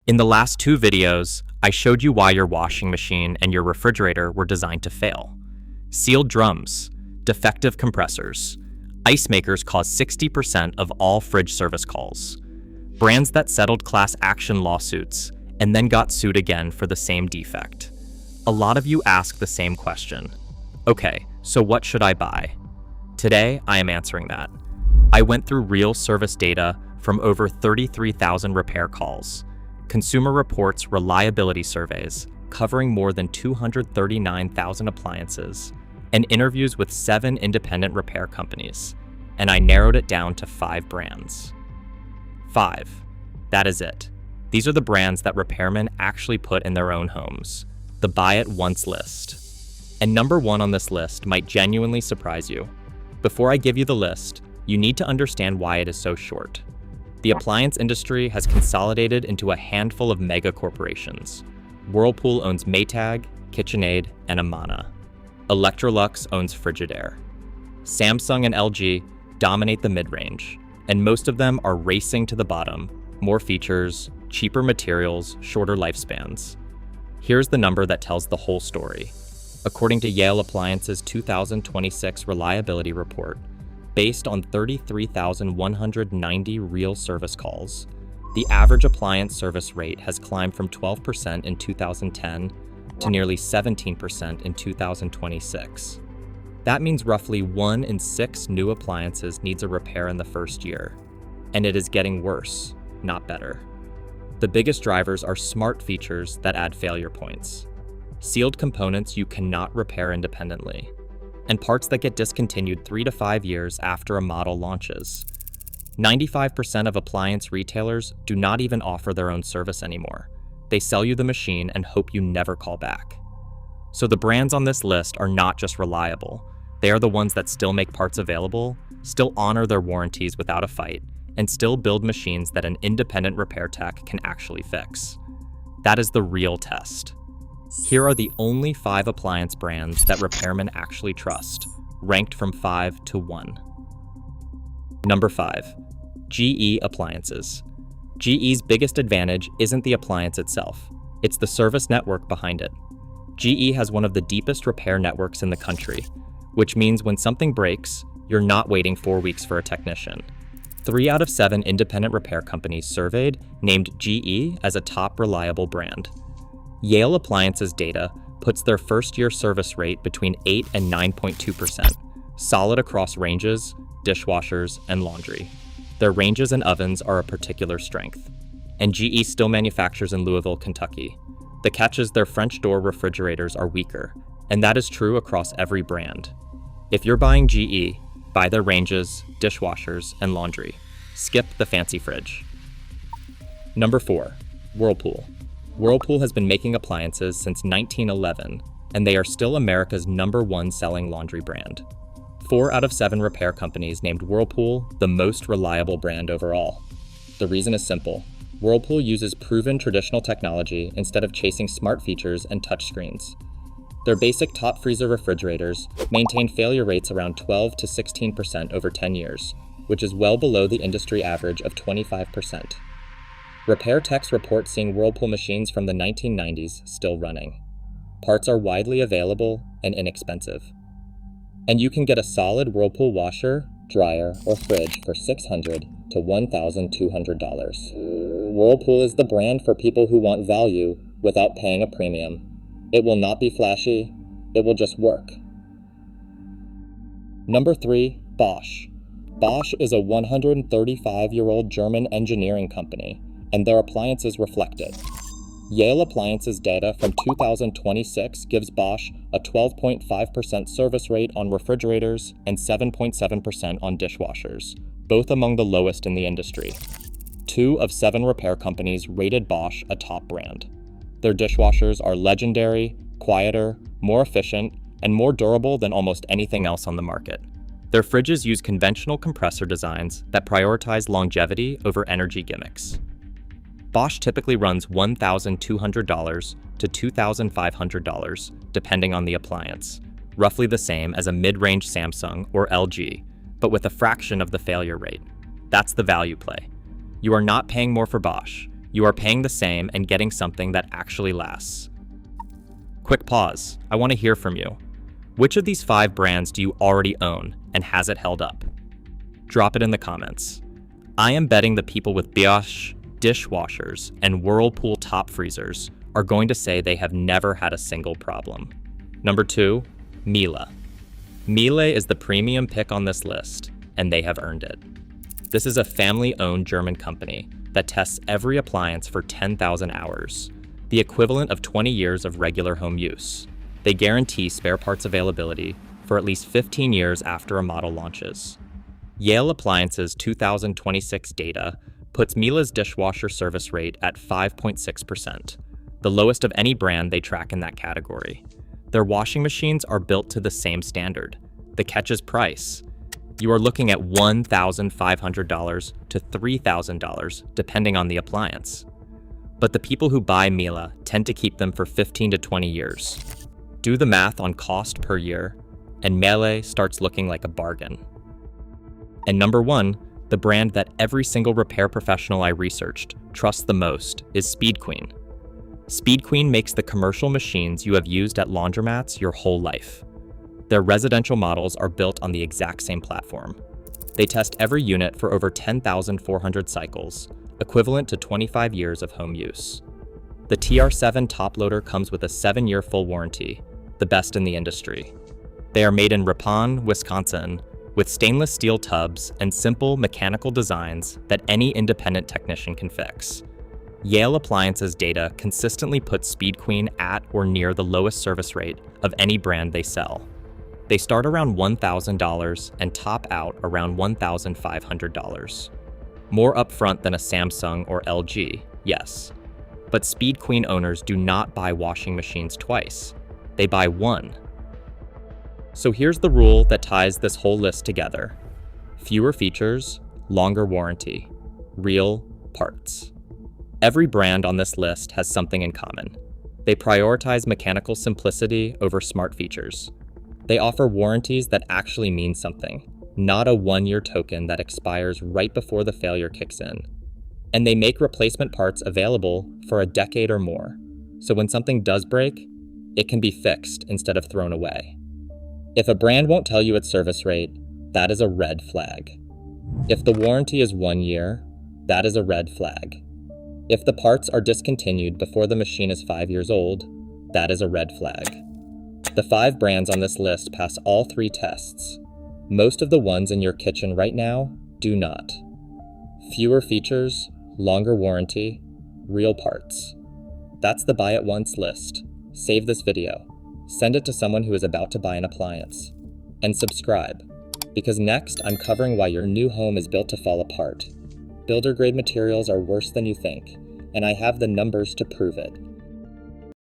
In the last two videos, I showed you why your washing machine and your refrigerator were designed to fail. Sealed drums, defective compressors, ice makers cause 60% of all fridge service calls. Brands that settled class action lawsuits and then got sued again for the same defect. A lot of you ask the same question. Okay, so what should I buy? Today, I am answering that. I went through real service data from over 33,000 repair calls, Consumer Reports reliability surveys covering more than 239,000 appliances, and interviews with 7 independent repair companies, and I narrowed it down to 5 brands. 5. That is it. These are the brands that repairmen actually put in their own homes, the buy it once list. And number 1 on this list might genuinely surprise you. Before I give you the list, you need to understand why it is so short. The appliance industry has consolidated into a handful of mega corporations. Whirlpool owns Maytag, KitchenAid, and Amana. Electrolux owns Frigidaire. Samsung and LG dominate the mid-range, and most of them are racing to the bottom. More features, cheaper materials, shorter lifespans. Here's the number that tells the whole story. According to Yale Appliance's 2026 reliability report, based on 33,190 real service calls, the average appliance service rate has climbed from 12% in 2010 to nearly 17% in 2026. That means roughly 1 in 6 new appliances needs a repair in the first year, and it is getting worse, not better. The biggest drivers are smart features that add failure points, sealed components you cannot repair independently, and parts that get discontinued 3 to 5 years after a model launches. 95% of appliance retailers do not even offer their own service anymore. They sell you the machine and hope you never call back. So the brands on this list are not just reliable. They are the ones that still make parts available, still honor their warranties without a fight, and still build machines that an independent repair tech can actually fix. That is the real test. Here are the only 5 appliance brands that repairmen actually trust, ranked from 5 to 1. Number 5. GE Appliances. GE's biggest advantage isn't the appliance itself, it's the service network behind it. GE has one of the deepest repair networks in the country, which means when something breaks, you're not waiting 4 weeks for a technician. 3 out of 7 independent repair companies surveyed named GE as a top reliable brand. Yale Appliance's data puts their first-year service rate between 8 and 9.2%, solid across ranges, dishwashers, and laundry. Their ranges and ovens are a particular strength. And GE still manufactures in Louisville, Kentucky. The catch is their French door refrigerators are weaker, and that is true across every brand. If you're buying GE, buy their ranges, dishwashers, and laundry. Skip the fancy fridge. Number 4. Whirlpool. Whirlpool has been making appliances since 1911, and they are still America's #1 selling laundry brand. 4 out of 7 repair companies named Whirlpool the most reliable brand overall. The reason is simple. Whirlpool uses proven traditional technology instead of chasing smart features and touchscreens. Their basic top freezer refrigerators maintain failure rates around 12 to 16% over 10 years, which is well below the industry average of 25%. Repair techs report seeing Whirlpool machines from the 1990s still running. Parts are widely available and inexpensive. And you can get a solid Whirlpool washer, dryer, or fridge for $600 to $1,200. Whirlpool is the brand for people who want value without paying a premium. It will not be flashy, it will just work. Number 3, Bosch. Bosch is a 135-year-old German engineering company, and their appliances reflect it. Yale Appliance's data from 2026 gives Bosch a 12.5% service rate on refrigerators and 7.7% on dishwashers, both among the lowest in the industry. 2 of 7 repair companies rated Bosch a top brand. Their dishwashers are legendary, quieter, more efficient, and more durable than almost anything else on the market. Their fridges use conventional compressor designs that prioritize longevity over energy gimmicks. Bosch typically runs $1,200 to $2,500, depending on the appliance, roughly the same as a mid-range Samsung or LG, but with a fraction of the failure rate. That's the value play. You are not paying more for Bosch, You are paying the same and getting something that actually lasts. Quick pause. I want to hear from you. Which of these 5 brands do you already own, and has it held up? Drop it in the comments. I am betting the people with Bosch dishwashers and Whirlpool top freezers are going to say they have never had a single problem. Number 2, Miele. Miele is the premium pick on this list, and they have earned it. This is a family-owned German company that tests every appliance for 10,000 hours, the equivalent of 20 years of regular home use. They guarantee spare parts availability for at least 15 years after a model launches. Yale Appliance's 2026 data puts Miele's dishwasher service rate at 5.6%, the lowest of any brand they track in that category. Their washing machines are built to the same standard. The catch is price. You are looking at $1,500 to $3,000, depending on the appliance. But the people who buy Miele tend to keep them for 15 to 20 years. Do the math on cost per year, and Miele starts looking like a bargain. And number 1, the brand that every single repair professional I researched trusts the most is Speed Queen. Speed Queen makes the commercial machines you have used at laundromats your whole life. Their residential models are built on the exact same platform. They test every unit for over 10,400 cycles, equivalent to 25 years of home use. The TR7 top loader comes with a 7-year full warranty, the best in the industry. They are made in Ripon, Wisconsin, with stainless steel tubs and simple mechanical designs that any independent technician can fix. Yale Appliance's data consistently puts Speed Queen at or near the lowest service rate of any brand they sell. They start around $1,000 and top out around $1,500. More upfront than a Samsung or LG, yes. But Speed Queen owners do not buy washing machines twice. They buy one. So here's the rule that ties this whole list together. Fewer features, longer warranty, real parts. Every brand on this list has something in common. They prioritize mechanical simplicity over smart features. They offer warranties that actually mean something, not a 1-year token that expires right before the failure kicks in. And they make replacement parts available for a decade or more, so when something does break, it can be fixed instead of thrown away. If a brand won't tell you its service rate, that is a red flag. If the warranty is 1 year, that is a red flag. If the parts are discontinued before the machine is 5 years old, that is a red flag. The 5 brands on this list pass all 3 tests. Most of the ones in your kitchen right now do not. Fewer features, longer warranty, real parts. That's the buy it once list. Save this video. Send it to someone who is about to buy an appliance. And subscribe, because next I'm covering why your new home is built to fall apart. Builder grade materials are worse than you think, and I have the numbers to prove it.